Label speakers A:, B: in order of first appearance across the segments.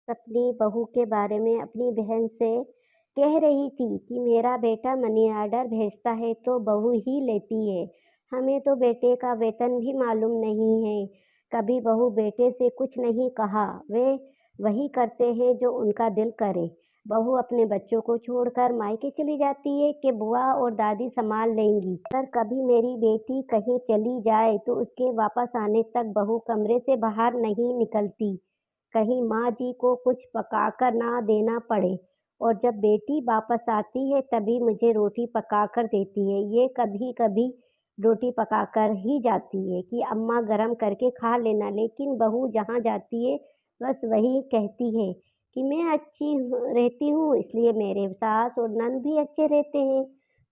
A: अपनी बहू के बारे में अपनी बहन से कह रही थी कि मेरा बेटा मनी ऑर्डर भेजता है तो बहू ही लेती है। हमें तो बेटे का वेतन भी मालूम नहीं है। कभी बहू बेटे से कुछ नहीं कहा, वे वही करते हैं जो उनका दिल करे। बहू अपने बच्चों को छोड़कर मायके चली जाती है कि बुआ और दादी संभाल लेंगी। अगर कभी मेरी बेटी कहीं चली जाए तो उसके वापस आने तक बहू कमरे से बाहर नहीं निकलती, कहीं माँ जी को कुछ पकाकर ना देना पड़े। और जब बेटी वापस आती है तभी मुझे रोटी पकाकर देती है। ये कभी-कभी रोटी पकाकर ही जाती है कि अम्मा गरम करके खा लेना, लेकिन बहू जहाँ जाती है बस वही कहती है कि मैं अच्छी रहती हूँ इसलिए मेरे सास और ननद भी अच्छे रहते हैं।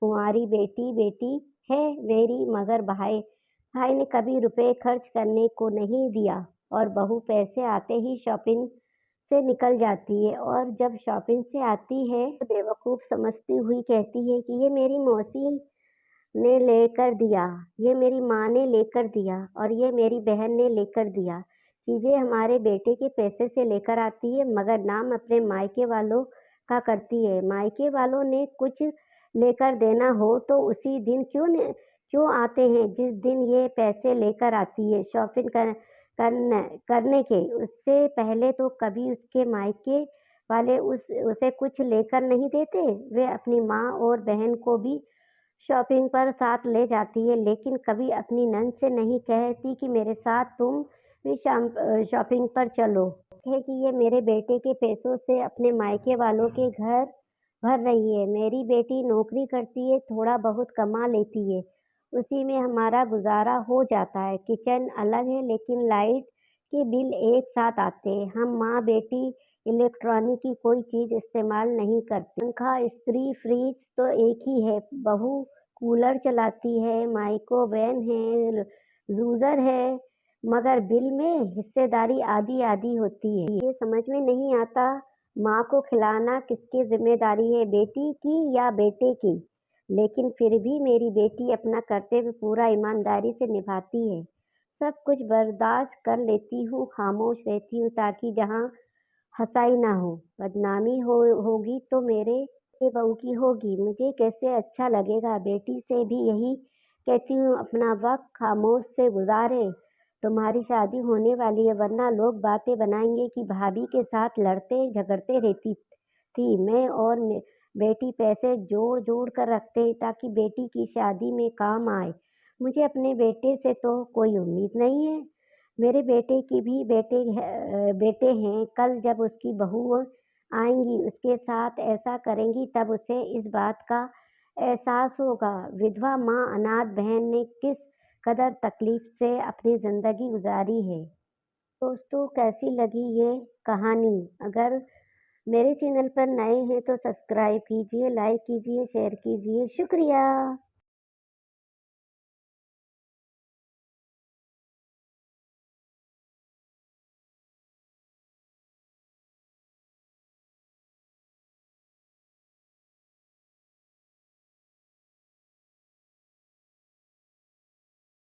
A: तुम्हारी बेटी बेटी है मेरी, मगर भाई भाई ने कभी रुपए खर्च करने को नहीं दिया। और बहू पैसे आते ही शॉपिंग से निकल जाती है, और जब शॉपिंग से आती है तो बेवकूफ़ समझती हुई कहती है कि ये मेरी मौसी ने लेकर दिया, ये मेरी माँ ने लेकर दिया और ये मेरी बहन ने लेकर दिया। चीज़ें हमारे बेटे के पैसे से लेकर आती है मगर नाम अपने मायके वालों का करती है। मायके वालों ने कुछ लेकर देना हो तो उसी दिन क्यों आते हैं जिस दिन ये पैसे लेकर आती है शॉपिंग करने करने के। उससे पहले तो कभी उसके मायके वाले उसे कुछ लेकर नहीं देते। वे अपनी माँ और बहन को भी शॉपिंग पर साथ ले जाती है, लेकिन कभी अपनी नंद से नहीं कहती कि मेरे साथ तुम भी शॉपिंग पर चलो। है कि ये मेरे बेटे के पैसों से अपने मायके वालों के घर भर रही है। मेरी बेटी नौकरी करती है, थोड़ा बहुत कमा लेती है, उसी में हमारा गुजारा हो जाता है। किचन अलग है लेकिन लाइट के बिल एक साथ आते हैं। हम माँ बेटी इलेक्ट्रॉनिक की कोई चीज़ इस्तेमाल नहीं करते। पंखा, इस्त्री, फ्रिज तो एक ही है। बहू कूलर चलाती है, माइक्रोवेव है, जूसर है, मगर बिल में हिस्सेदारी आधी-आधी होती है। ये समझ में नहीं आता, माँ को खिलाना किसकी ज़िम्मेदारी है, बेटी की या बेटे की? लेकिन फिर भी मेरी बेटी अपना कर्तव्य पूरा ईमानदारी से निभाती है। सब कुछ बर्दाश्त कर लेती हूँ, खामोश रहती हूँ ताकि जहाँ हँसाई ना हो, बदनामी होगी तो मेरे बहू की होगी, मुझे कैसे अच्छा लगेगा। बेटी से भी यही कहती हूँ, अपना वक़्त खामोश से गुज़ारे। तुम्हारी शादी होने वाली है, वरना लोग बातें बनाएँगे कि भाभी के साथ लड़ते-झगड़ते रहती थी। मैं और बेटी पैसे जोड़-जोड़ कर रखते हैं ताकि बेटी की शादी में काम आए। मुझे अपने बेटे से तो कोई उम्मीद नहीं है। मेरे बेटे की भी बेटे हैं, कल जब उसकी बहू आएँगी, उसके साथ ऐसा करेंगी तब उसे इस बात का एहसास होगा। विधवा माँ, अनाथ बहन ने किस कदर तकलीफ़ से अपनी ज़िंदगी गुज़ारी है। दोस्तों, कैसी लगी ये कहानी? अगर मेरे चैनल पर नए हैं तो सब्सक्राइब कीजिए, लाइक कीजिए, शेयर कीजिए। शुक्रिया।